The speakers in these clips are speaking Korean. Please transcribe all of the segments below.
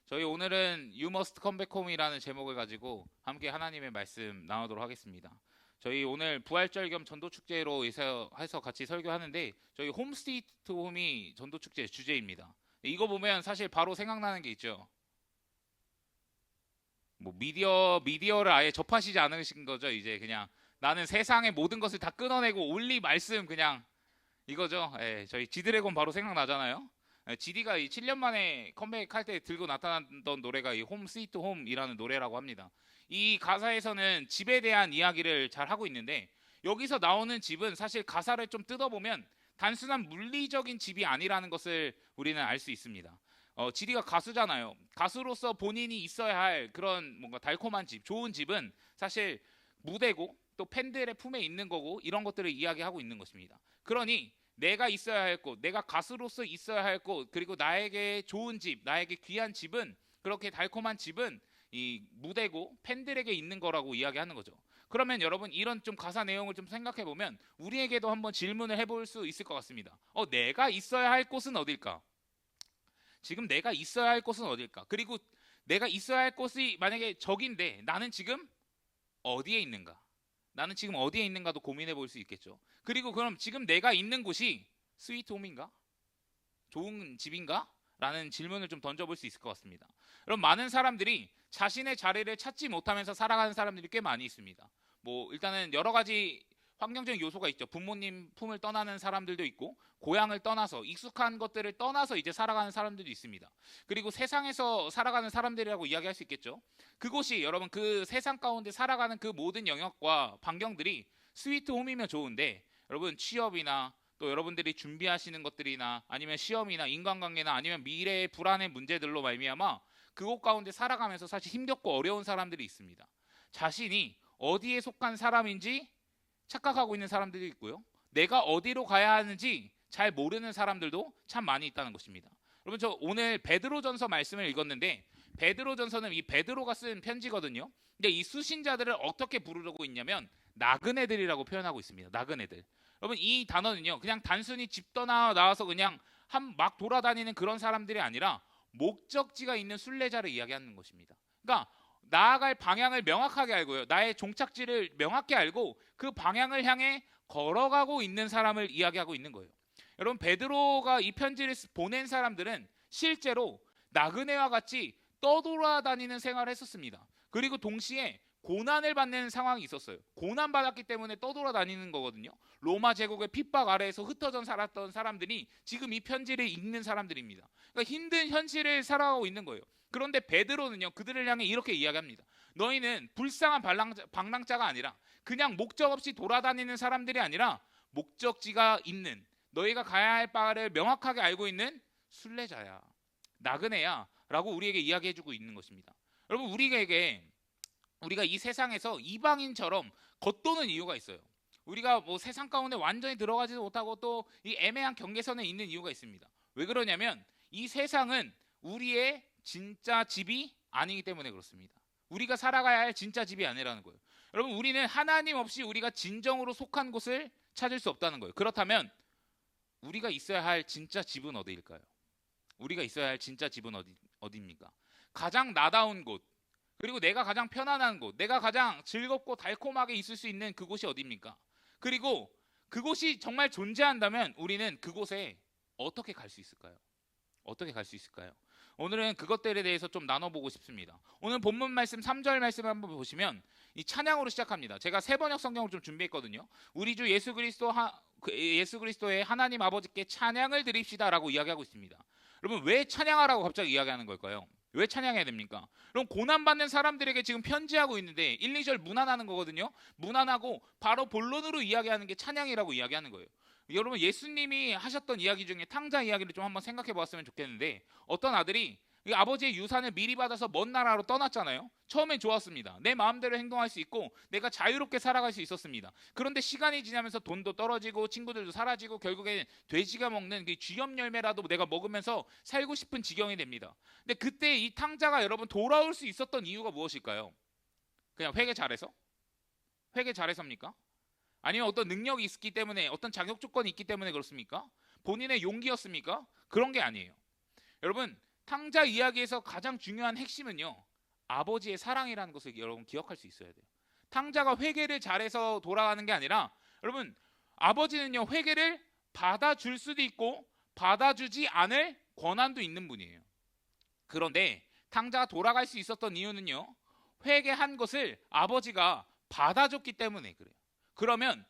저희 오늘은 You Must Come Back Home이라는 제목을 가지고 함께 하나님의 말씀 나누도록 하겠습니다. 저희 오늘 부활절 겸 전도축제로 해서 같이 설교하는데 저희 홈 스위트 홈이 전도축제 주제입니다. 이거 보면 사실 바로 생각나는 게 있죠. 뭐 미디어를 아예 접하시지 않으신 거죠. 이제 그냥 나는 세상의 모든 것을 다 끊어내고 올리 말씀 그냥 이거죠. 예, 저희 지드래곤 바로 생각나잖아요. GD가 이 7년 만에 컴백할 때 들고 나타났던 노래가 이 홈 스위트 홈이라는 노래라고 합니다. 이 가사에서는 집에 대한 이야기를 잘 하고 있는데 여기서 나오는 집은 사실 가사를 좀 뜯어보면 단순한 물리적인 집이 아니라는 것을 우리는 알 수 있습니다. GD가 가수잖아요. 가수로서 본인이 있어야 할 그런 뭔가 달콤한 집, 좋은 집은 사실 무대고 또 팬들의 품에 있는 거고 이런 것들을 이야기하고 있는 것입니다. 그러니 내가 있어야 할 곳, 내가 가수로서 있어야 할 곳, 그리고 나에게 좋은 집, 나에게 귀한 집은 그렇게 달콤한 집은 이 무대고 팬들에게 있는 거라고 이야기하는 거죠. 그러면 여러분 이런 좀 가사 내용을 좀 생각해 보면 우리에게도 한번 질문을 해볼 수 있을 것 같습니다. 내가 있어야 할 곳은 어딜까? 지금 내가 있어야 할 곳은 어딜까? 그리고 내가 있어야 할 곳이 만약에 저긴데 나는 지금 어디에 있는가? 나는 지금 어디에 있는가도 고민해 볼 수 있겠죠. 그리고 그럼 지금 내가 있는 곳이 스위트 홈인가? 좋은 집인가? 라는 질문을 좀 던져볼 수 있을 것 같습니다. 그럼 많은 사람들이 자신의 자리를 찾지 못하면서 살아가는 사람들이 꽤 많이 있습니다. 뭐 일단은 여러 가지 환경적인 요소가 있죠. 부모님 품을 떠나는 사람들도 있고 고향을 떠나서 익숙한 것들을 떠나서 이제 살아가는 사람들도 있습니다. 그리고 세상에서 살아가는 사람들이라고 이야기할 수 있겠죠. 그곳이 여러분 그 세상 가운데 살아가는 그 모든 영역과 반경들이 스위트 홈이면 좋은데 여러분 취업이나 또 여러분들이 준비하시는 것들이나 아니면 시험이나 인간관계나 아니면 미래의 불안의 문제들로 말미암아 그곳 가운데 살아가면서 사실 힘겹고 어려운 사람들이 있습니다. 자신이 어디에 속한 사람인지 착각하고 있는 사람들이 있고요. 내가 어디로 가야 하는지 잘 모르는 사람들도 참 많이 있다는 것입니다. 여러분 저 오늘 베드로전서 말씀을 읽었는데 베드로전서는 이 베드로가 쓴 편지거든요. 근데 이 수신자들을 어떻게 부르고 있냐면 나그네들이라고 표현하고 있습니다. 나그네들. 여러분 이 단어는요. 그냥 단순히 집 떠나 나와서 그냥 막 돌아다니는 그런 사람들이 아니라 목적지가 있는 순례자를 이야기하는 것입니다. 그러니까 나아갈 방향을 명확하게 알고요. 나의 종착지를 명확히 알고 그 방향을 향해 걸어가고 있는 사람을 이야기하고 있는 거예요. 여러분 베드로가 이 편지를 보낸 사람들은 실제로 나그네와 같이 떠돌아다니는 생활을 했었습니다. 그리고 동시에 고난을 받는 상황이 있었어요. 고난받았기 때문에 떠돌아다니는 거거든요. 로마 제국의 핍박 아래에서 흩어져 살았던 사람들이 지금 이 편지를 읽는 사람들입니다. 그러니까 힘든 현실을 살아가고 있는 거예요. 그런데 베드로는요 그들을 향해 이렇게 이야기합니다. 너희는 불쌍한 방랑자가 아니라 그냥 목적 없이 돌아다니는 사람들이 아니라 목적지가 있는 너희가 가야 할 바를 명확하게 알고 있는 순례자야, 나그네야 라고 우리에게 이야기해주고 있는 것입니다. 여러분 우리가 이 세상에서 이방인처럼 겉도는 이유가 있어요. 우리가 뭐 세상 가운데 완전히 들어가지도 못하고 또 이 애매한 경계선에 있는 이유가 있습니다. 왜 그러냐면 이 세상은 우리의 진짜 집이 아니기 때문에 그렇습니다. 우리가 살아가야 할 진짜 집이 아니라는 거예요. 여러분 우리는 하나님 없이 우리가 진정으로 속한 곳을 찾을 수 없다는 거예요. 그렇다면 우리가 있어야 할 진짜 집은 어디일까요? 우리가 있어야 할 진짜 집은 어디입니까? 가장 나다운 곳, 그리고 내가 가장 편안한 곳, 내가 가장 즐겁고 달콤하게 있을 수 있는 그곳이 어디입니까? 그리고 그곳이 정말 존재한다면 우리는 그곳에 어떻게 갈 수 있을까요? 어떻게 갈 수 있을까요? 오늘은 그것들에 대해서 좀 나눠보고 싶습니다. 오늘 본문 말씀 3절 말씀을 한번 보시면 이 찬양으로 시작합니다. 제가 세 번역 성경을 좀 준비했거든요. 우리 주 예수 그리스도의 하나님 아버지께 찬양을 드립시다라고 이야기하고 있습니다. 여러분 왜 찬양하라고 갑자기 이야기하는 걸까요? 왜 찬양해야 됩니까? 그럼 고난받는 사람들에게 지금 편지하고 있는데 1, 2절 문안하는 거거든요. 문안하고 바로 본론으로 이야기하는 게 찬양이라고 이야기하는 거예요. 여러분 예수님이 하셨던 이야기 중에 탕자 이야기를 좀 한번 생각해 보았으면 좋겠는데 어떤 아들이 아버지의 유산을 미리 받아서 먼 나라로 떠났잖아요. 처음엔 좋았습니다. 내 마음대로 행동할 수 있고 내가 자유롭게 살아갈 수 있었습니다. 그런데 시간이 지나면서 돈도 떨어지고 친구들도 사라지고 결국엔 돼지가 먹는 그 쥐염 열매라도 내가 먹으면서 살고 싶은 지경이 됩니다. 근데 그때 이 탕자가 여러분 돌아올 수 있었던 이유가 무엇일까요? 그냥 회개 잘해서? 회개 잘해서입니까? 아니면 어떤 능력이 있기 때문에 어떤 자격 조건이 있기 때문에 그렇습니까? 본인의 용기였습니까? 그런 게 아니에요. 여러분 탕자 이야기에서 가장 중요한 핵심은요, 아버지의 사랑이라는 것을 여러분 기억할 수 있어야 돼요. 탕자가 회개를 잘해서 돌아가는 게 아니라, 여러분, 아버지는요 회개를 받아줄 수도 있고 받아주지 않을 권한도 있는 분이에요. 그런데 탕자가 돌아갈 수 있었던 이유는요, 회개한 것을 아버지가 받아줬기 때문에 그래요. 그러면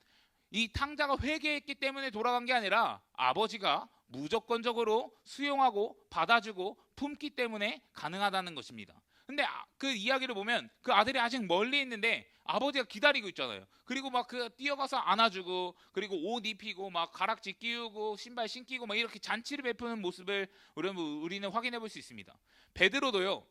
이 탕자가 회개했기 때문에 돌아간 게 아니라 아버지가 무조건적으로 수용하고 받아주고 품기 때문에 가능하다는 것입니다. 근데 그 이야기를 보면 그 아들이 아직 멀리 있는데 아버지가 기다리고 있잖아요. 그리고 막 그 뛰어가서 안아주고, 그리고 옷 입히고 막 가락지 끼우고 신발 신기고 막 이렇게 잔치를 베푸는 모습을 우리는 확인해 볼 수 있습니다. 베드로도요,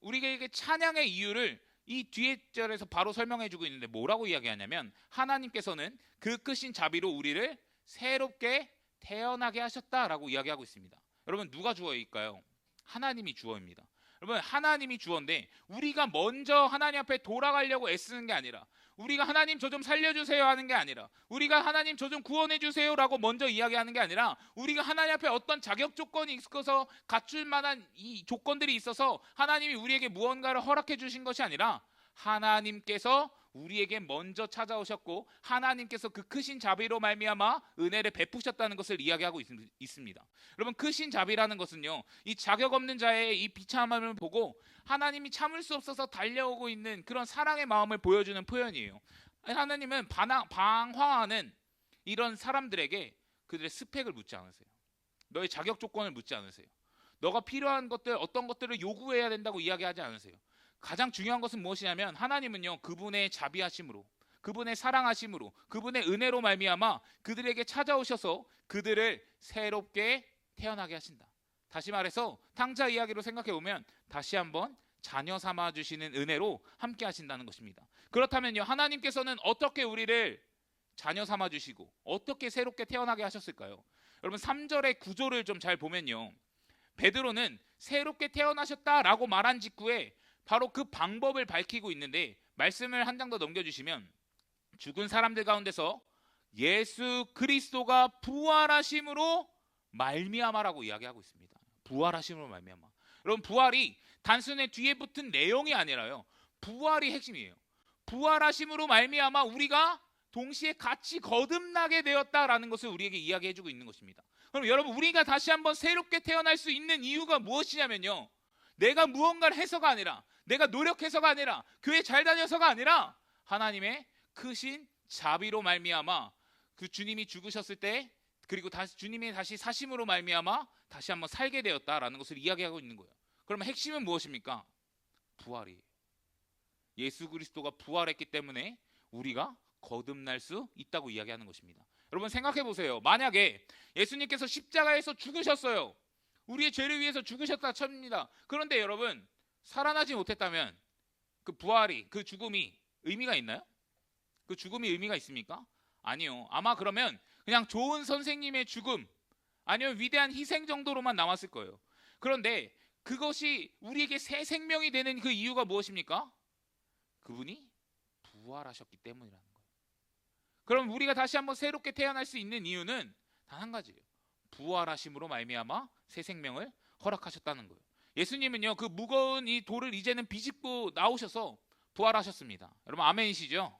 우리에게 찬양의 이유를 이 뒤에 절에서 바로 설명해 주고 있는데 뭐라고 이야기하냐면, 하나님께서는 그 크신 자비로 우리를 새롭게 태어나게 하셨다라고 이야기하고 있습니다. 여러분, 누가 주어일까요? 하나님이 주어입니다. 여러분, 하나님이 주어인데 우리가 먼저 하나님 앞에 돌아가려고 애쓰는 게 아니라, 우리가 하나님 저 좀 살려주세요 하는 게 아니라, 우리가 하나님 저 좀 구원해 주세요 라고 먼저 이야기하는 게 아니라, 우리가 하나님 앞에 어떤 자격 조건이 있어서 갖출 만한 이 조건들이 있어서 하나님이 우리에게 무언가를 허락해 주신 것이 아니라, 하나님께서 우리에게 먼저 찾아오셨고 하나님께서 그 크신 자비로 말미암아 은혜를 베푸셨다는 것을 이야기하고 있습니다. 여러분, 크신 자비라는 것은요, 이 자격 없는 자의 이 비참함을 보고 하나님이 참을 수 없어서 달려오고 있는 그런 사랑의 마음을 보여주는 표현이에요. 하나님은 방황하는 이런 사람들에게 그들의 스펙을 묻지 않으세요. 너의 자격 조건을 묻지 않으세요. 너가 필요한 것들, 어떤 것들을 요구해야 된다고 이야기하지 않으세요. 가장 중요한 것은 무엇이냐면, 하나님은요 그분의 자비하심으로, 그분의 사랑하심으로, 그분의 은혜로 말미암아 그들에게 찾아오셔서 그들을 새롭게 태어나게 하신다. 다시 말해서 탕자 이야기로 생각해 보면 다시 한번 자녀 삼아 주시는 은혜로 함께 하신다는 것입니다. 그렇다면요, 하나님께서는 어떻게 우리를 자녀 삼아 주시고 어떻게 새롭게 태어나게 하셨을까요? 여러분, 3절의 구조를 좀 잘 보면요, 베드로는 새롭게 태어나셨다라고 말한 직후에 바로 그 방법을 밝히고 있는데, 말씀을 한 장 더 넘겨주시면 죽은 사람들 가운데서 예수 그리스도가 부활하심으로 말미암아라고 이야기하고 있습니다. 부활하심으로 말미암아. 여러분, 부활이 단순히 뒤에 붙은 내용이 아니라요, 부활이 핵심이에요. 부활하심으로 말미암아 우리가 동시에 같이 거듭나게 되었다라는 것을 우리에게 이야기해주고 있는 것입니다. 그럼 여러분, 우리가 다시 한번 새롭게 태어날 수 있는 이유가 무엇이냐면요, 내가 무언가를 해서가 아니라, 내가 노력해서가 아니라, 교회 잘 다녀서가 아니라, 하나님의 크신 자비로 말미암아 그 주님이 죽으셨을 때, 그리고 다시 주님이 다시 사심으로 말미암아 다시 한번 살게 되었다라는 것을 이야기하고 있는 거예요. 그러면 핵심은 무엇입니까? 부활이에요. 예수 그리스도가 부활했기 때문에 우리가 거듭날 수 있다고 이야기하는 것입니다. 여러분, 생각해 보세요. 만약에 예수님께서 십자가에서 죽으셨어요. 우리의 죄를 위해서 죽으셨다 칩니다. 그런데 여러분, 살아나지 못했다면 그 부활이, 그 죽음이 의미가 있나요? 그 죽음이 의미가 있습니까? 아니요. 아마 그러면 그냥 좋은 선생님의 죽음, 아니면 위대한 희생 정도로만 남았을 거예요. 그런데 그것이 우리에게 새 생명이 되는 그 이유가 무엇입니까? 그분이 부활하셨기 때문이라는 거예요. 그럼 우리가 다시 한번 새롭게 태어날 수 있는 이유는 단 한 가지예요. 부활하심으로 말미암아 새 생명을 허락하셨다는 거예요. 예수님은요, 그 무거운 이 돌을 이제는 비집고 나오셔서 부활하셨습니다. 여러분, 아멘이시죠?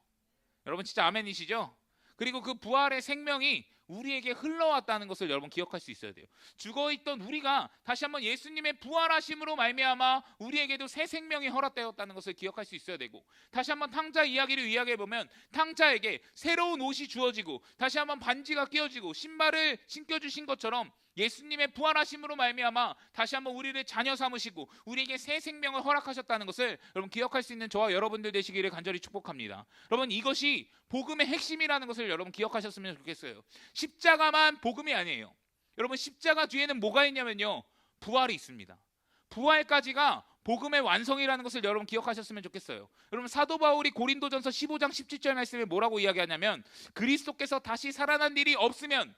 여러분, 진짜 아멘이시죠? 그리고 그 부활의 생명이 우리에게 흘러왔다는 것을 여러분 기억할 수 있어야 돼요. 죽어있던 우리가 다시 한번 예수님의 부활하심으로 말미암아 우리에게도 새 생명이 허락되었다는 것을 기억할 수 있어야 되고, 다시 한번 탕자 이야기를 이야기해보면 탕자에게 새로운 옷이 주어지고 다시 한번 반지가 끼어지고 신발을 신겨주신 것처럼 예수님의 부활하심으로 말미암아 다시 한번 우리를 자녀 삼으시고 우리에게 새 생명을 허락하셨다는 것을 여러분 기억할 수 있는 저와 여러분들 되시기를 간절히 축복합니다. 여러분, 이것이 복음의 핵심이라는 것을 여러분 기억하셨으면 좋겠어요. 십자가만 복음이 아니에요. 여러분, 십자가 뒤에는 뭐가 있냐면요, 부활이 있습니다. 부활까지가 복음의 완성이라는 것을 여러분 기억하셨으면 좋겠어요. 여러분, 사도 바울이 고린도전서 15장 17절 말씀에 뭐라고 이야기하냐면, 그리스도께서 다시 살아난 일이 없으면,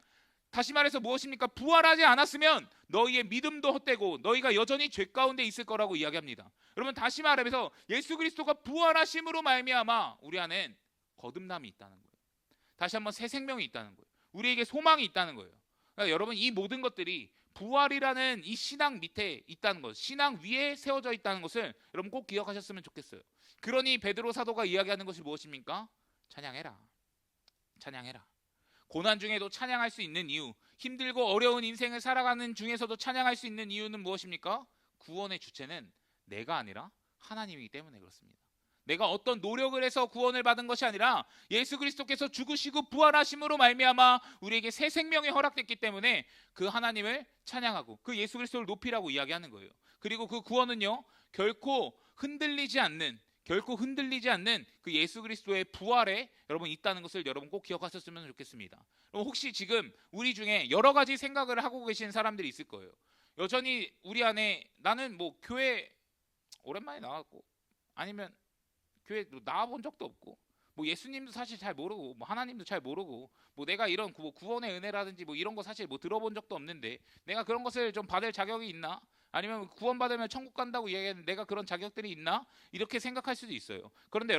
다시 말해서 무엇입니까? 부활하지 않았으면 너희의 믿음도 헛되고 너희가 여전히 죄 가운데 있을 거라고 이야기합니다. 여러분, 다시 말하면서 예수 그리스도가 부활하심으로 말미암아 우리 안엔 거듭남이 있다는 거예요. 다시 한번 새 생명이 있다는 거예요. 우리에게 소망이 있다는 거예요. 그러니까 여러분, 이 모든 것들이 부활이라는 이 신앙 밑에 있다는 것, 신앙 위에 세워져 있다는 것을 여러분 꼭 기억하셨으면 좋겠어요. 그러니 베드로 사도가 이야기하는 것이 무엇입니까? 찬양해라. 찬양해라. 고난 중에도 찬양할 수 있는 이유, 힘들고 어려운 인생을 살아가는 중에서도 찬양할 수 있는 이유는 무엇입니까? 구원의 주체는 내가 아니라 하나님이기 때문에 그렇습니다. 내가 어떤 노력을 해서 구원을 받은 것이 아니라 예수 그리스도께서 죽으시고 부활하심으로 말미암아 우리에게 새 생명이 허락됐기 때문에 그 하나님을 찬양하고 그 예수 그리스도를 높이라고 이야기하는 거예요. 그리고 그 구원은요, 결코 흔들리지 않는 그 예수 그리스도의 부활에 여러분 있다는 것을 여러분 꼭 기억하셨으면 좋겠습니다. 혹시 지금 우리 중에 여러 가지 생각을 하고 계신 사람들이 있을 거예요. 여전히 우리 안에 나는 뭐 교회 오랜만에 나왔고, 아니면 교회 나와본 적도 없고, 뭐 예수님도 사실 잘 모르고, 뭐 하나님도 잘 모르고, 뭐 내가 이런 구원의 은혜라든지 뭐 이런 거 사실 뭐 들어본 적도 없는데 내가 그런 것을 좀 받을 자격이 있나? 아니면 구원받으면 천국 간다고 얘기하는 내가 그런 자격들이 있나? 이렇게 생각할 수도 있어요. 그런데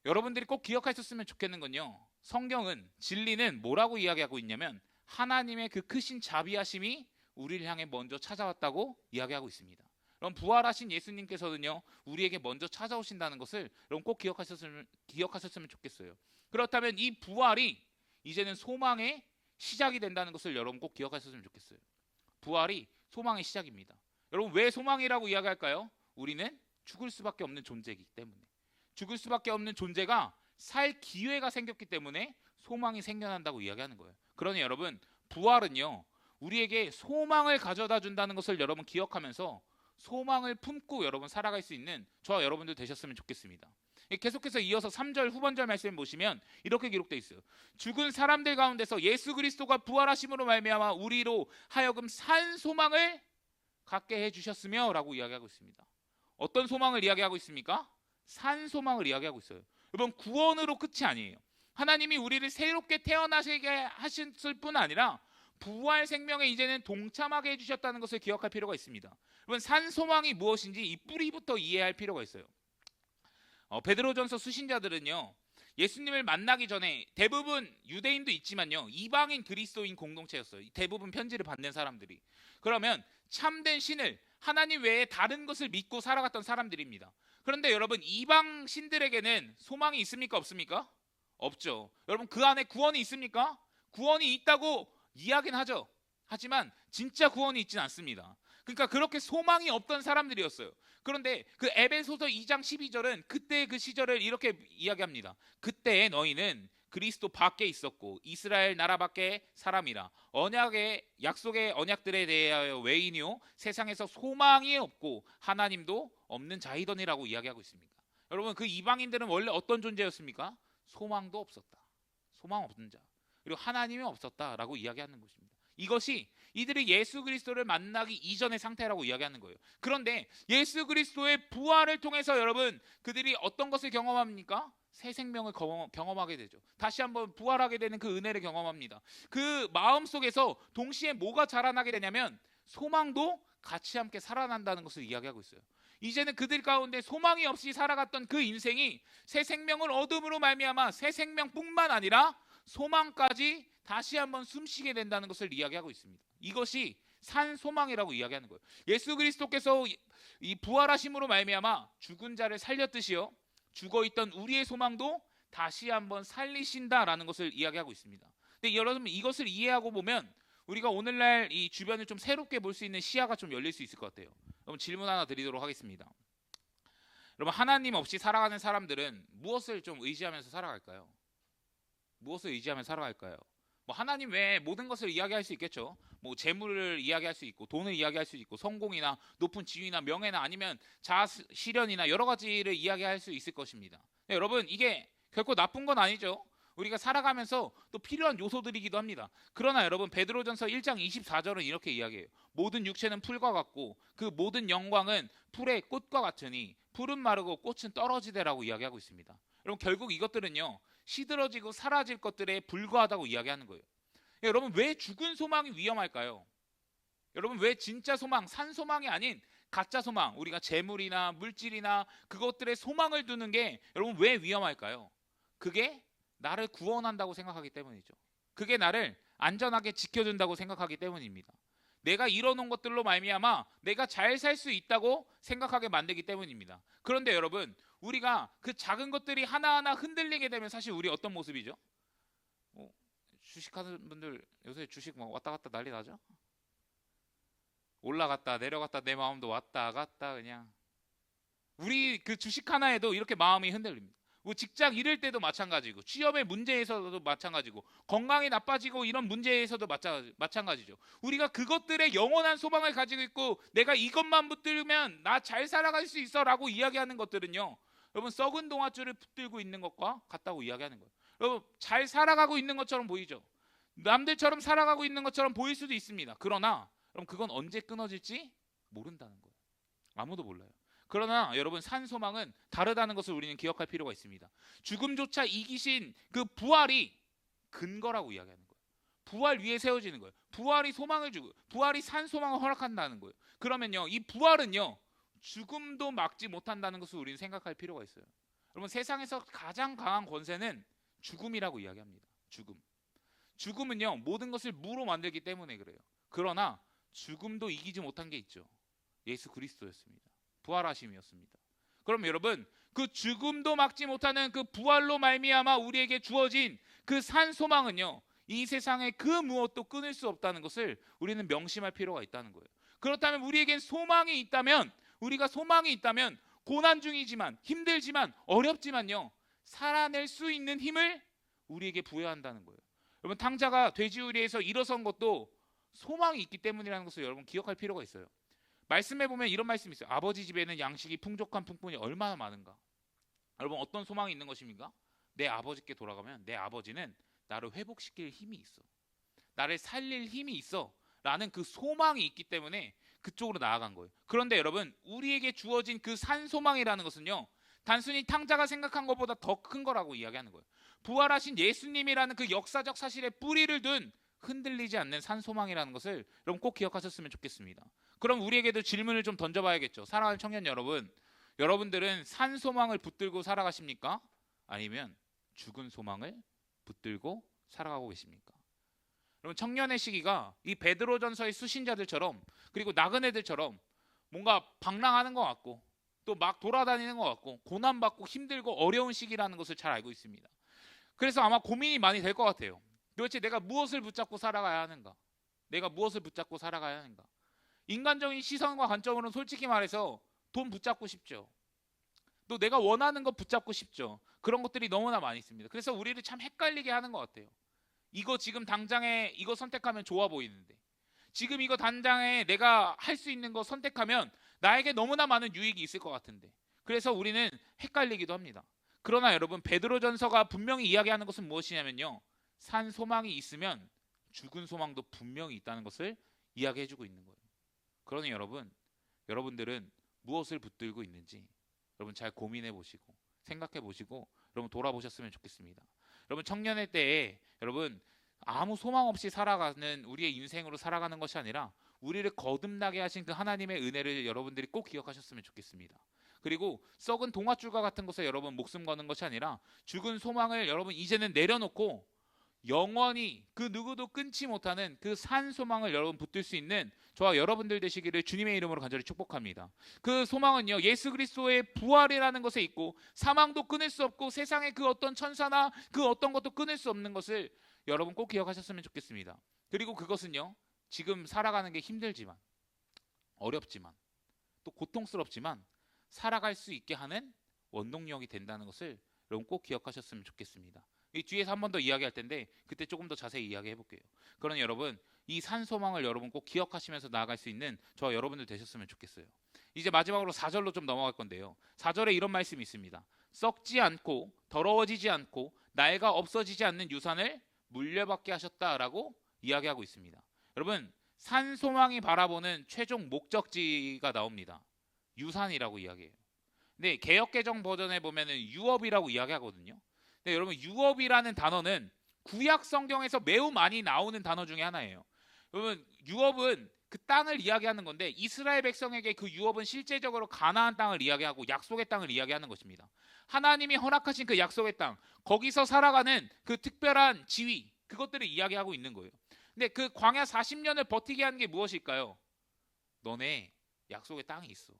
여러분들이 꼭 기억하셨으면 좋겠는 건요, 성경은, 진리는 뭐라고 이야기하고 있냐면 하나님의 그 크신 자비하심이 우리를 향해 먼저 찾아왔다고 이야기하고 있습니다. 그럼 부활하신 예수님께서는요, 우리에게 먼저 찾아오신다는 것을 여러분 꼭 기억하셨으면 좋겠어요. 그렇다면 이 부활이 이제는 소망의 시작이 된다는 것을 여러분 꼭 기억하셨으면 좋겠어요. 부활이 소망의 시작입니다. 여러분, 왜 소망이라고 이야기할까요? 우리는 죽을 수밖에 없는 존재이기 때문에, 죽을 수밖에 없는 존재가 살 기회가 생겼기 때문에 소망이 생겨난다고 이야기하는 거예요. 그러니 여러분, 부활은요, 우리에게 소망을 가져다 준다는 것을 여러분 기억하면서 소망을 품고 여러분 살아갈 수 있는 저와 여러분들 되셨으면 좋겠습니다. 계속해서 이어서 3절 후반절 말씀 보시면 이렇게 기록되어 있어요. 죽은 사람들 가운데서 예수 그리스도가 부활하심으로 말미암아 우리로 하여금 산 소망을 갖게 해주셨으며 라고 이야기하고 있습니다. 어떤 소망을 이야기하고 있습니까? 산 소망을 이야기하고 있어요. 여러분, 구원으로 끝이 아니에요. 하나님이 우리를 새롭게 태어나시게 하셨을 뿐 아니라 부활 생명에 이제는 동참하게 해주셨다는 것을 기억할 필요가 있습니다. 여러분, 산 소망이 무엇인지 이 뿌리부터 이해할 필요가 있어요. 베드로전서 수신자들은요, 예수님을 만나기 전에 대부분 유대인도 있지만요, 이방인 그리스도인 공동체였어요. 대부분 편지를 받는 사람들이. 그러면 참된 신을, 하나님 외에 다른 것을 믿고 살아갔던 사람들입니다. 그런데 여러분, 이방 신들에게는 소망이 있습니까? 없습니까? 없죠. 여러분, 그 안에 구원이 있습니까? 구원이 있다고 이야기는 하죠. 하지만 진짜 구원이 있지는 않습니다. 그러니까 그렇게 소망이 없던 사람들이었어요. 그런데 그 에베소서 2장 12절은 그때 그 시절을 이렇게 이야기합니다. 그때의 너희는 그리스도 밖에 있었고 이스라엘 나라 밖의 사람이라 언약의 약속의 언약들에 대하여 외인이요 세상에서 소망이 없고 하나님도 없는 자이더니라고 이야기하고 있습니다. 여러분, 그 이방인들은 원래 어떤 존재였습니까? 소망도 없었다. 소망 없는 자. 그리고 하나님이 없었다라고 이야기하는 것입니다. 이것이 이들이 예수 그리스도를 만나기 이전의 상태라고 이야기하는 거예요. 그런데 예수 그리스도의 부활을 통해서 여러분, 그들이 어떤 것을 경험합니까? 새 생명을 경험하게 되죠. 다시 한번 부활하게 되는 그 은혜를 경험합니다. 그 마음 속에서 동시에 뭐가 자라나게 되냐면 소망도 같이 함께 살아난다는 것을 이야기하고 있어요. 이제는 그들 가운데 소망이 없이 살아갔던 그 인생이 새 생명을 얻음으로 말미암아 새 생명뿐만 아니라 소망까지 다시 한번 숨쉬게 된다는 것을 이야기하고 있습니다. 이것이 산 소망이라고 이야기하는 거예요. 예수 그리스도께서 이 부활하심으로 말미암아 죽은 자를 살렸듯이요, 죽어있던 우리의 소망도 다시 한번 살리신다라는 것을 이야기하고 있습니다. 근데 여러분, 이것을 이해하고 보면 우리가 오늘날 이 주변을 좀 새롭게 볼 수 있는 시야가 좀 열릴 수 있을 것 같아요. 여러분, 질문 하나 드리도록 하겠습니다. 여러분, 하나님 없이 살아가는 사람들은 무엇을 좀 의지하면서 살아갈까요? 무엇을 의지하면서 살아갈까요? 뭐 하나님 외에 모든 것을 이야기할 수 있겠죠. 뭐 재물을 이야기할 수 있고, 돈을 이야기할 수 있고, 성공이나 높은 지위나 명예나 아니면 자아실현이나 여러 가지를 이야기할 수 있을 것입니다. 네, 여러분, 이게 결코 나쁜 건 아니죠. 우리가 살아가면서 또 필요한 요소들이기도 합니다. 그러나 여러분, 베드로전서 1장 24절은 이렇게 이야기해요. 모든 육체는 풀과 같고 그 모든 영광은 풀의 꽃과 같으니 풀은 마르고 꽃은 떨어지되라고 이야기하고 있습니다. 여러분, 결국 이것들은요, 시들어지고 사라질 것들에 불과하다고 이야기하는 거예요. 여러분, 왜 죽은 소망이 위험할까요? 여러분, 왜 진짜 소망, 산 소망이 아닌 가짜 소망, 우리가 재물이나 물질이나 그것들의 소망을 두는 게 여러분 왜 위험할까요? 그게 나를 구원한다고 생각하기 때문이죠. 그게 나를 안전하게 지켜준다고 생각하기 때문입니다. 내가 이뤄놓은 것들로 말미암아 내가 잘 살 수 있다고 생각하게 만들기 때문입니다. 그런데 여러분, 우리가 그 작은 것들이 하나하나 흔들리게 되면 사실 우리 어떤 모습이죠? 주식하는 분들 요새 주식 막 왔다 갔다 난리 나죠? 올라갔다 내려갔다 내 마음도 왔다 갔다 그냥. 우리 그 주식 하나에도 이렇게 마음이 흔들립니다. 뭐 직장 잃을 때도 마찬가지고, 취업의 문제에서도 마찬가지고, 건강이 나빠지고 이런 문제에서도 마찬가지죠. 우리가 그것들의 영원한 소망을 가지고 있고 내가 이것만 붙들면 나 잘 살아갈 수 있어 라고 이야기하는 것들은요, 여러분 썩은 동아줄을 붙들고 있는 것과 같다고 이야기하는 거예요. 여러분, 잘 살아가고 있는 것처럼 보이죠. 남들처럼 살아가고 있는 것처럼 보일 수도 있습니다. 그러나 그럼 그건 언제 끊어질지 모른다는 거예요. 아무도 몰라요. 그러나 여러분, 산 소망은 다르다는 것을 우리는 기억할 필요가 있습니다. 죽음조차 이기신 그 부활이 근거라고 이야기하는 거예요. 부활 위에 세워지는 거예요. 부활이 소망을 주고, 부활이 산 소망을 허락한다는 거예요. 그러면요, 이 부활은요, 죽음도 막지 못한다는 것을 우리는 생각할 필요가 있어요. 여러분, 세상에서 가장 강한 권세는 죽음이라고 이야기합니다. 죽음은요, 모든 것을 무로 만들기 때문에 그래요. 그러나 죽음도 이기지 못한 게 있죠. 예수 그리스도였습니다. 부활하심이었습니다. 그럼 여러분, 그 죽음도 막지 못하는 그 부활로 말미암아 우리에게 주어진 그 산 소망은요, 이 세상의 그 무엇도 끊을 수 없다는 것을 우리는 명심할 필요가 있다는 거예요. 그렇다면 우리에겐 소망이 있다면, 우리가 소망이 있다면 고난 중이지만, 힘들지만, 어렵지만요, 살아낼 수 있는 힘을 우리에게 부여한다는 거예요. 여러분, 탕자가 돼지우리에서 일어선 것도 소망이 있기 때문이라는 것을 여러분 기억할 필요가 있어요. 말씀해 보면 이런 말씀이 있어요. 아버지 집에는 양식이 풍족한 풍분이 얼마나 많은가. 여러분, 어떤 소망이 있는 것입니까? 내 아버지께 돌아가면 내 아버지는 나를 회복시킬 힘이 있어, 나를 살릴 힘이 있어 라는 그 소망이 있기 때문에 그쪽으로 나아간 거예요. 그런데 여러분, 우리에게 주어진 그 산소망이라는 것은요, 단순히 탕자가 생각한 것보다 더 큰 거라고 이야기하는 거예요. 부활하신 예수님이라는 그 역사적 사실에 뿌리를 둔 흔들리지 않는 산소망이라는 것을 여러분 꼭 기억하셨으면 좋겠습니다. 그럼 우리에게도 질문을 좀 던져봐야겠죠. 사랑하는 청년 여러분, 여러분들은 산소망을 붙들고 살아가십니까? 아니면 죽은 소망을 붙들고 살아가고 계십니까? 여러분, 청년의 시기가 이 베드로전서의 수신자들처럼, 그리고 나그네들처럼 뭔가 방랑하는 것 같고 또 막 돌아다니는 것 같고 고난받고 힘들고 어려운 시기라는 것을 잘 알고 있습니다. 그래서 아마 고민이 많이 될 것 같아요. 도대체 내가 무엇을 붙잡고 살아가야 하는가? 내가 무엇을 붙잡고 살아가야 하는가? 인간적인 시선과 관점으로는 솔직히 말해서 돈 붙잡고 싶죠. 또 내가 원하는 거 붙잡고 싶죠. 그런 것들이 너무나 많이 있습니다. 그래서 우리를 참 헷갈리게 하는 것 같아요. 이거 지금 당장에 이거 선택하면 좋아 보이는데, 지금 이거 당장에 내가 할 수 있는 거 선택하면 나에게 너무나 많은 유익이 있을 것 같은데, 그래서 우리는 헷갈리기도 합니다. 그러나 여러분, 베드로전서가 분명히 이야기하는 것은 무엇이냐면요, 산 소망이 있으면 죽은 소망도 분명히 있다는 것을 이야기해주고 있는 거예요. 그러니 여러분들은 무엇을 붙들고 있는지 여러분 잘 고민해 보시고 생각해 보시고 여러분 돌아보셨으면 좋겠습니다. 여러분, 청년의 때에 여러분 아무 소망 없이 살아가는 우리의 인생으로 살아가는 것이 아니라 우리를 거듭나게 하신 그 하나님의 은혜를 여러분들이 꼭 기억하셨으면 좋겠습니다. 그리고 썩은 동아줄과 같은 것에 여러분 목숨 거는 것이 아니라 죽은 소망을 여러분 이제는 내려놓고 영원히 그 누구도 끊지 못하는 그 산 소망을 여러분 붙들 수 있는 저와 여러분들 되시기를 주님의 이름으로 간절히 축복합니다. 그 소망은요, 예수 그리스도의 부활이라는 것에 있고 사망도 끊을 수 없고 세상의 그 어떤 천사나 그 어떤 것도 끊을 수 없는 것을 여러분 꼭 기억하셨으면 좋겠습니다. 그리고 그것은요, 지금 살아가는 게 힘들지만 어렵지만 또 고통스럽지만 살아갈 수 있게 하는 원동력이 된다는 것을 여러분 꼭 기억하셨으면 좋겠습니다. 이 뒤에서 한 번 더 이야기할 텐데 그때 조금 더 자세히 이야기해 볼게요. 그러니 여러분, 이 산소망을 여러분 꼭 기억하시면서 나아갈 수 있는 저와 여러분들 되셨으면 좋겠어요. 이제 마지막으로 4절로 좀 넘어갈 건데요, 4절에 이런 말씀이 있습니다. 썩지 않고 더러워지지 않고 낡아 없어지지 않는 유산을 물려받게 하셨다라고 이야기하고 있습니다. 여러분, 산소망이 바라보는 최종 목적지가 나옵니다. 유산이라고 이야기해요. 근데 개역개정 버전에 보면은 유업이라고 이야기하거든요. 근데 여러분, 유업이라는 단어는 구약 성경에서 매우 많이 나오는 단어 중에 하나예요. 여러분, 유업은 그 땅을 이야기하는 건데 이스라엘 백성에게 그 유업은 실제적으로 가나안 땅을 이야기하고 약속의 땅을 이야기하는 것입니다. 하나님이 허락하신 그 약속의 땅, 거기서 살아가는 그 특별한 지위, 그것들을 이야기하고 있는 거예요. 근데 그 광야 40년을 버티게 하는 게 무엇일까요? 너네 약속의 땅이 있어.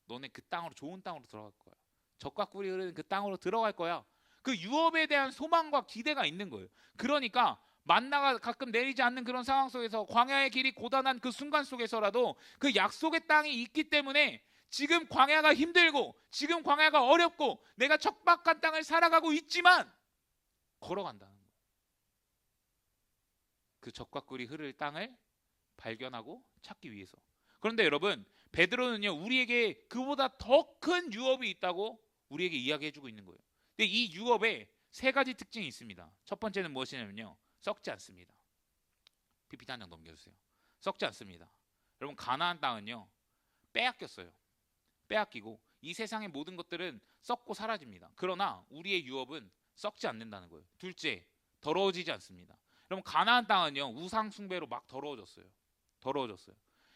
너네 그 땅으로, 좋은 땅으로 들어갈 거야. 젖과 꿀이 흐르는 그 땅으로 들어갈 거야. 그 유업에 대한 소망과 기대가 있는 거예요. 그러니까 만나가 가끔 내리지 않는 그런 상황 속에서, 광야의 길이 고단한 그 순간 속에서라도 그 약속의 땅이 있기 때문에 지금 광야가 힘들고 지금 광야가 어렵고 내가 척박한 땅을 살아가고 있지만 걸어간다는 거예요. 그 젖과 꿀이 흐를 땅을 발견하고 찾기 위해서. 그런데 여러분, 베드로는요, 우리에게 그보다 더 큰 유업이 있다고 우리에게 이야기해주고 있는 거예요. 근데 이 유업에 세 가지 특징이 있습니다. 첫 번째는 무엇이냐면요, 썩지 않습니다. PPT 한 장 넘겨주세요. 썩지 않습니다. 여러분, 가나안 땅은요, 빼앗겼어요. 빼앗기고 이 세상의 모든 것들은 썩고 사라집니다. 그러나 우리의 유업은 썩지 않는다는 거예요. 둘째, 더러워지지 않습니다. 여러분, 가나안 땅은요, 우상 숭배로 막 더러워졌어요.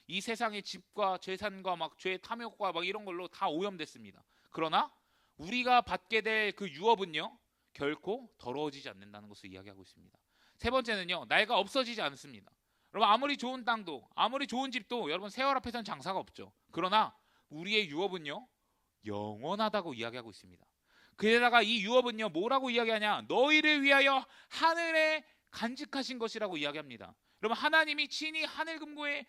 이 세상의 집과 재산과 막 죄의 탐욕과 막 이런 걸로 다 오염됐습니다. 그러나 우리가 받게 될 그 유업은요, 결코 더러워지지 않는다는 것을 이야기하고 있습니다. 세 번째는요, 나이가 없어지지 않습니다. 여러분, 아무리 좋은 땅도, 아무리 좋은 집도 여러분 세월 앞에서는 장사가 없죠. 그러나 우리의 유업은요, 영원하다고 이야기하고 있습니다. 그에다가 이 유업은요, 뭐라고 이야기하냐? 너희를 위하여 하늘에 간직하신 것이라고 이야기합니다. 여러분, 하나님이 친히 하늘 금고에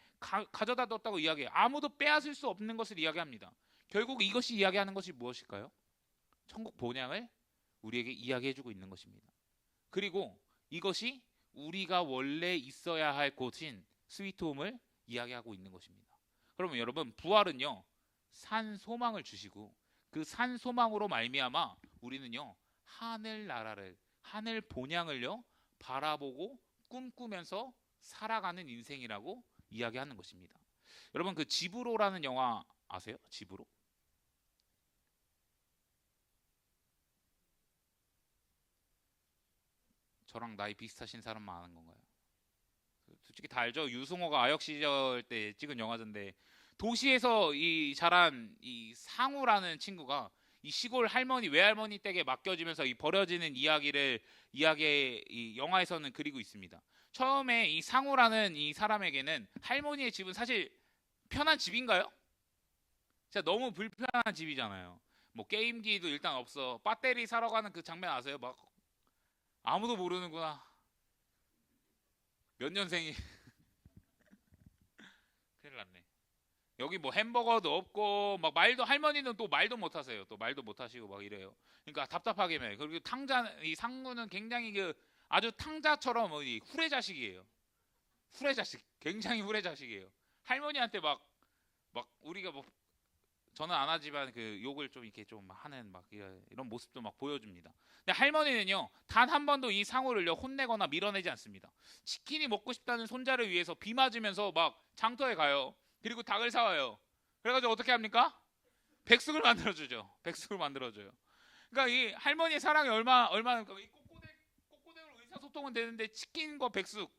가져다 뒀다고 이야기해요. 아무도 빼앗을 수 없는 것을 이야기합니다. 결국 이것이 이야기하는 것이 무엇일까요? 천국 본향을 우리에게 이야기해주고 있는 것입니다. 그리고 이것이 우리가 원래 있어야 할 곳인 스위트홈을 이야기하고 있는 것입니다. 그러면 여러분, 부활은요, 산 소망을 주시고 그 산 소망으로 말미암아 우리는요, 하늘 나라를, 하늘 본향을요 바라보고 꿈꾸면서 살아가는 인생이라고 이야기하는 것입니다. 여러분, 그 지브로라는 영화 아세요? 지브로? 저랑 나이 비슷하신 사람만 아는 건가요? 솔직히 다 알죠? 유승호가 아역 시절 때 찍은 영화인데, 도시에서 이 자란 이 상우라는 친구가 이 시골 할머니, 외할머니 댁에 맡겨지면서 이 버려지는 이 영화에서는 그리고 있습니다. 처음에 이 상우라는 이 사람에게는 할머니의 집은 사실 편한 집인가요? 진짜 너무 불편한 집이잖아요. 뭐 게임기도 일단 없어. 배터리 사러 가는 그 장면 아세요? 막 아무도 모르는구나. 몇 년생이. 큰일 났네. 여기 뭐 햄버거도 없고 막 말도, 할머니는 또 말도 못 하세요. 또 말도 못 하시고 막 이래요. 그러니까 답답하게 해. 그리고 이 상무는 굉장히 그 아주 탕자처럼 후레 자식이에요. 후레 자식. 굉장히 후레 자식이에요. 할머니한테 막 우리가 뭐, 저는 안 하지만 그 욕을 좀 이렇게 좀 하는 막 이런 모습도 막 보여줍니다. 근데 할머니는요, 단 한 번도 이 상호를요 혼내거나 밀어내지 않습니다. 치킨이 먹고 싶다는 손자를 위해서 비 맞으면서 막 장터에 가요. 그리고 닭을 사와요. 그래가지고 어떻게 합니까? 백숙을 만들어주죠. 백숙을 만들어줘요. 그러니까 이 할머니의 사랑이 얼마나 이 꼬꼬댁으로 의사소통은 되는데 치킨과 백숙,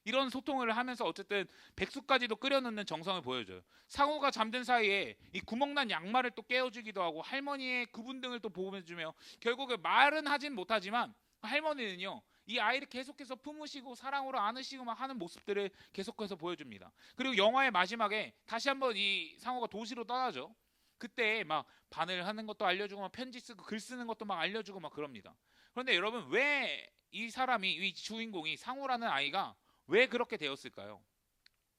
이런 소통을 하면서 어쨌든 백숙까지도 끓여넣는 정성을 보여줘요. 상우가 잠든 사이에 이 구멍난 양말을 또 깨워주기도 하고 할머니의 구분 등을 또 보호해주며, 결국에 말은 하진 못하지만 할머니는요, 이 아이를 계속해서 품으시고 사랑으로 안으시고 막 하는 모습들을 계속해서 보여줍니다. 그리고 영화의 마지막에 다시 한번 이 상우가 도시로 떠나죠. 그때 막 바늘 하는 것도 알려주고 막 편지 쓰고 글 쓰는 것도 막 알려주고 막 그럽니다. 그런데 여러분, 왜 이 사람이, 이 주인공이 상우라는 아이가 왜 그렇게 되었을까요?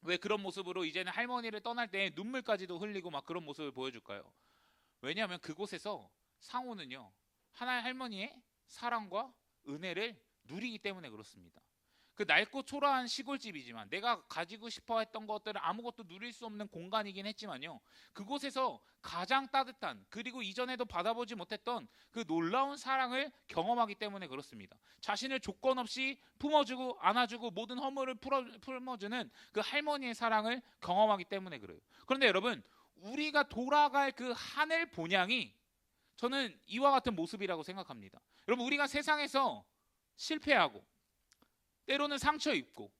왜 그런 모습으로 이제는 할머니를 떠날 때 눈물까지도 흘리고 막 그런 모습을 보여줄까요? 왜냐하면 그곳에서 상우는요, 하나의 할머니의 사랑과 은혜를 누리기 때문에 그렇습니다. 그 낡고 초라한 시골집이지만 내가 가지고 싶어 했던 것들을 아무것도 누릴 수 없는 공간이긴 했지만요, 그곳에서 가장 따뜻한, 그리고 이전에도 받아보지 못했던 그 놀라운 사랑을 경험하기 때문에 그렇습니다. 자신을 조건 없이 품어주고 안아주고 모든 허물을 품어주는 그 할머니의 사랑을 경험하기 때문에 그래요. 그런데 여러분, 우리가 돌아갈 그 하늘 본향이 저는 이와 같은 모습이라고 생각합니다. 여러분, 우리가 세상에서 실패하고 때로는 상처 입고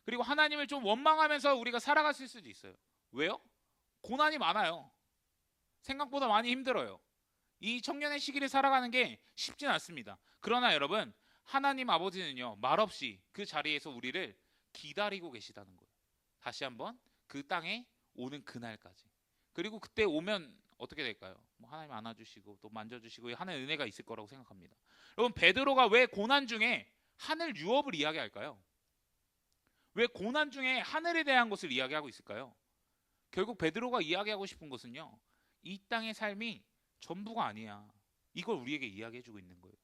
그리고 하나님을 좀 원망하면서 우리가 살아갔을 수도 있어요. 왜요? 고난이 많아요. 생각보다 많이 힘들어요. 이 청년의 시기를 살아가는 게 쉽진 않습니다. 그러나 여러분, 하나님 아버지는요, 말없이 그 자리에서 우리를 기다리고 계시다는 거예요. 다시 한번 그 땅에 오는 그날까지. 그리고 그때 오면 어떻게 될까요? 뭐 하나님 안아주시고 또 만져주시고 하는 은혜가 있을 거라고 생각합니다. 여러분, 베드로가 왜 고난 중에 하늘 유업을 이야기할까요? 왜 고난 중에 하늘에 대한 것을 이야기하고 있을까요? 결국 베드로가 이야기하고 싶은 것은요, 이 땅의 삶이 전부가 아니야. 이걸 우리에게 이야기해주고 있는 거예요.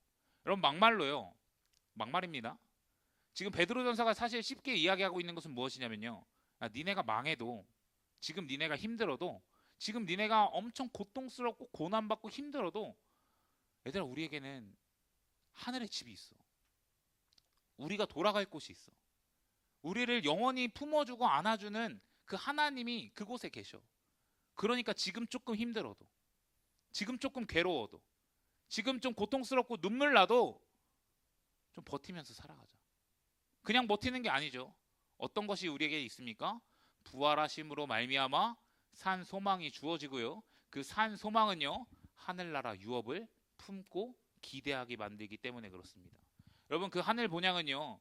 여러분, 막말로요, 막말입니다. 지금 베드로전서가 사실 쉽게 이야기하고 있는 것은 무엇이냐면요, 니네가 망해도, 지금 니네가 힘들어도, 지금 니네가 엄청 고통스럽고 고난받고 힘들어도, 얘들아, 우리에게는 하늘의 집이 있어. 우리가 돌아갈 곳이 있어. 우리를 영원히 품어주고 안아주는 그 하나님이 그곳에 계셔. 그러니까 지금 조금 힘들어도, 지금 조금 괴로워도, 지금 좀 고통스럽고 눈물 나도 좀 버티면서 살아가자. 그냥 버티는 게 아니죠. 어떤 것이 우리에게 있습니까? 부활하심으로 말미암아 산 소망이 주어지고요, 그 산 소망은요, 하늘나라 유업을 품고 기대하게 만들기 때문에 그렇습니다. 여러분, 그 하늘 본향은요,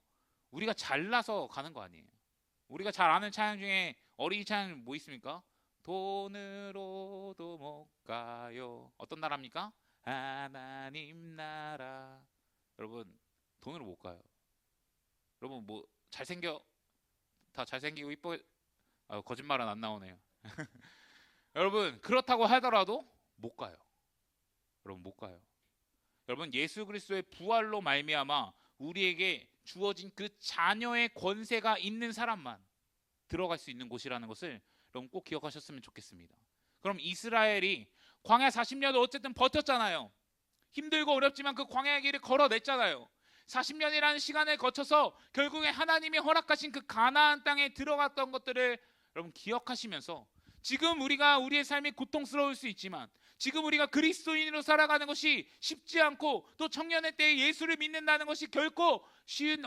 우리가 잘나서 가는 거 아니에요. 우리가 잘 아는 찬양 중에 어린이 찬양 뭐 있습니까? 돈으로도 못 가요. 어떤 나라입니까? 하나님 나라. 여러분, 돈으로 못 가요. 여러분, 뭐 다 잘생기고 이뻐. 거짓말은 안 나오네요. 여러분, 그렇다고 하더라도 못 가요. 여러분, 못 가요. 여러분, 예수 그리스도의 부활로 말미암아 우리에게 주어진 그 자녀의 권세가 있는 사람만 들어갈 수 있는 곳이라는 것을 여러분 꼭 기억하셨으면 좋겠습니다. 그럼 이스라엘이 광야 40년을 어쨌든 버텼잖아요. 힘들고 어렵지만 그 광야의 길을 걸어냈잖아요. 40년이라는 시간을 거쳐서 결국에 하나님이 허락하신 그 가나안 땅에 들어갔던 것들을 여러분 기억하시면서, 지금 우리가 우리의 삶이 고통스러울 수 있지만, 지금 우리가 그리스도인으로 살아가는 것이 쉽지 않고, 또 청년의 때에 예수를 믿는다는 것이 결코 쉬운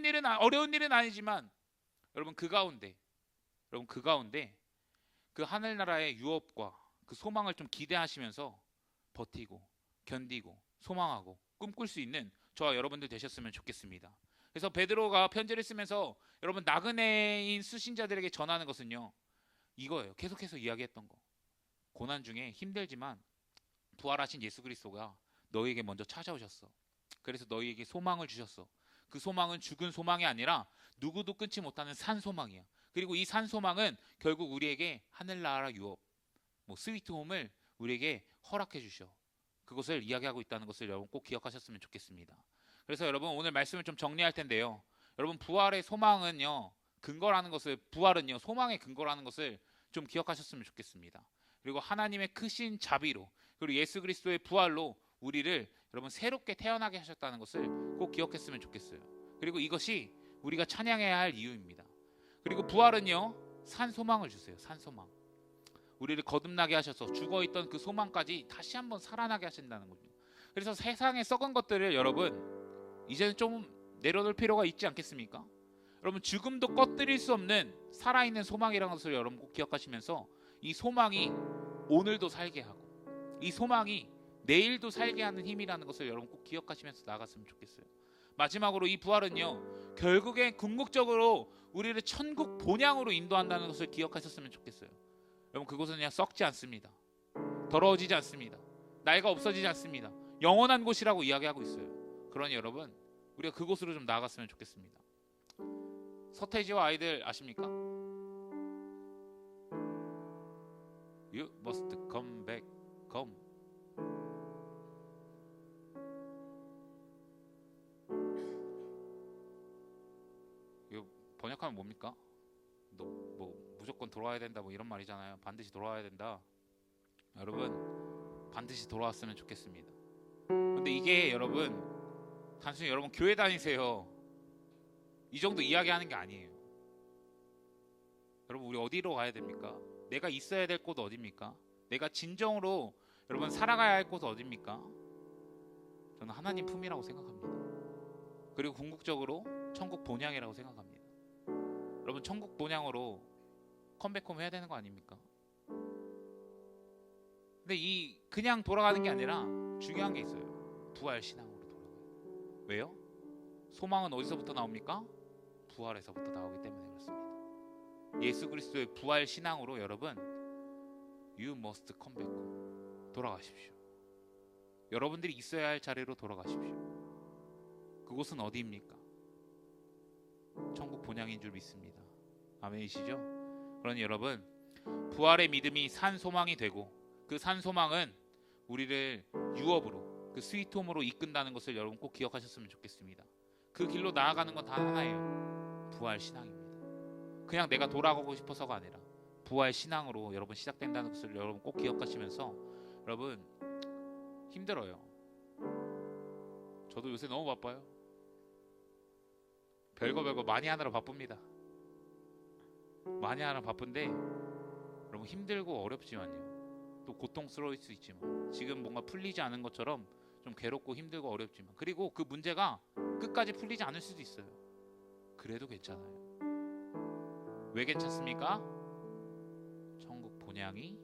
일은, 어려운 일은 아니지만, 여러분 그 가운데 그 하늘나라의 유업과 그 소망을 좀 기대하시면서 버티고 견디고 소망하고 꿈꿀 수 있는 저와 여러분들 되셨으면 좋겠습니다. 그래서 베드로가 편지를 쓰면서 여러분 나그네인 수신자들에게 전하는 것은요, 이거예요. 계속해서 이야기했던 거. 고난 중에 힘들지만 부활하신 예수 그리스도가 너희에게 먼저 찾아오셨어. 그래서 너희에게 소망을 주셨어. 그 소망은 죽은 소망이 아니라 누구도 끊지 못하는 산 소망이야. 그리고 이 산 소망은 결국 우리에게 하늘나라 유업, 스위트홈을 우리에게 허락해 주셔. 그것을 이야기하고 있다는 것을 여러분 꼭 기억하셨으면 좋겠습니다. 그래서 여러분 오늘 말씀을 좀 정리할 텐데요, 여러분 부활의 소망은요, 근거라는 것을, 부활은요 소망의 근거라는 것을 좀 기억하셨으면 좋겠습니다. 그리고 하나님의 크신 자비로, 그리고 예수 그리스도의 부활로 우리를 여러분 새롭게 태어나게 하셨다는 것을 꼭 기억했으면 좋겠어요. 그리고 이것이 우리가 찬양해야 할 이유입니다. 그리고 부활은요 산 소망을 주세요. 산 소망. 우리를 거듭나게 하셔서 죽어있던 그 소망까지 다시 한번 살아나게 하신다는 겁니다. 그래서 세상에 썩은 것들을 여러분 이제는 좀 내려놓을 필요가 있지 않겠습니까? 여러분, 죽음도 꺼뜨릴 수 없는 살아있는 소망이라는 것을 여러분 꼭 기억하시면서, 이 소망이 오늘도 살게 하고 이 소망이 내일도 살게 하는 힘이라는 것을 여러분 꼭 기억하시면서 나아갔으면 좋겠어요. 마지막으로 이 부활은요 결국엔 궁극적으로 우리를 천국 본향으로 인도한다는 것을 기억하셨으면 좋겠어요. 여러분, 그곳은 그냥 썩지 않습니다. 더러워지지 않습니다. 나이가 없어지지 않습니다. 영원한 곳이라고 이야기하고 있어요. 그러니 여러분, 우리가 그곳으로 좀 나아갔으면 좋겠습니다. 서태지와 아이들 아십니까? You must come back, come. 이거 번역하면 뭡니까? 너 무조건 돌아와야 된다 이런 말이잖아요. 반드시 돌아와야 된다. 여러분 반드시 돌아왔으면 좋겠습니다. 근데 이게 여러분 단순히 여러분 교회 다니세요 이 정도 이야기하는 게 아니에요. 여러분, 우리 어디로 가야 됩니까? 내가 있어야 될 곳 어디입니까? 내가 진정으로 여러분 살아가야 할 곳 어디입니까? 저는 하나님 품이라고 생각합니다. 그리고 궁극적으로 천국 본향이라고 생각합니다. 여러분, 천국 본향으로 컴백홈 해야 되는 거 아닙니까? 근데 이 그냥 돌아가는 게 아니라 중요한 게 있어요. 부활 신앙으로 돌아가요. 왜요? 소망은 어디서부터 나옵니까? 부활에서부터 나오기 때문에 그렇습니다. 예수 그리스도의 부활 신앙으로 여러분 You must come back home. 돌아가십시오. 여러분들이 있어야 할 자리로 돌아가십시오. 그곳은 어디입니까? 천국 본향인 줄 믿습니다. 아멘이시죠? 그러니 여러분 부활의 믿음이 산 소망이 되고 그 산 소망은 우리를 유업으로 그 스위트홈으로 이끈다는 것을 여러분 꼭 기억하셨으면 좋겠습니다. 그 길로 나아가는 건 단 하나예요. 부활 신앙입니다. 그냥 내가 돌아가고 싶어서가 아니라 부활 신앙으로 여러분 시작된다는 것을 여러분 꼭 기억하시면서 여러분 힘들어요. 저도 요새 너무 바빠요. 별거 많이 하느라 바쁩니다. 많이 하느라 바쁜데 여러분 힘들고 어렵지만요. 또 고통스러울 수 있지만 지금 뭔가 풀리지 않은 것처럼 좀 괴롭고 힘들고 어렵지만 그리고 그 문제가 끝까지 풀리지 않을 수도 있어요. 그래도 괜찮아요. 왜 괜찮습니까? 천국 본향이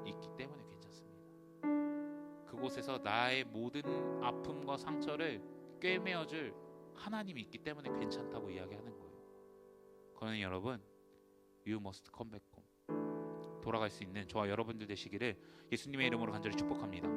있기 때문에 괜찮습니다. 그곳에서 나의 모든 아픔과 상처를 꿰매어줄 하나님이 있기 때문에 괜찮다고 이야기하는 거예요. 그러니 여러분 You must come back home. 돌아갈 수 있는 저와 여러분들 되시기를 예수님의 이름으로 간절히 축복합니다.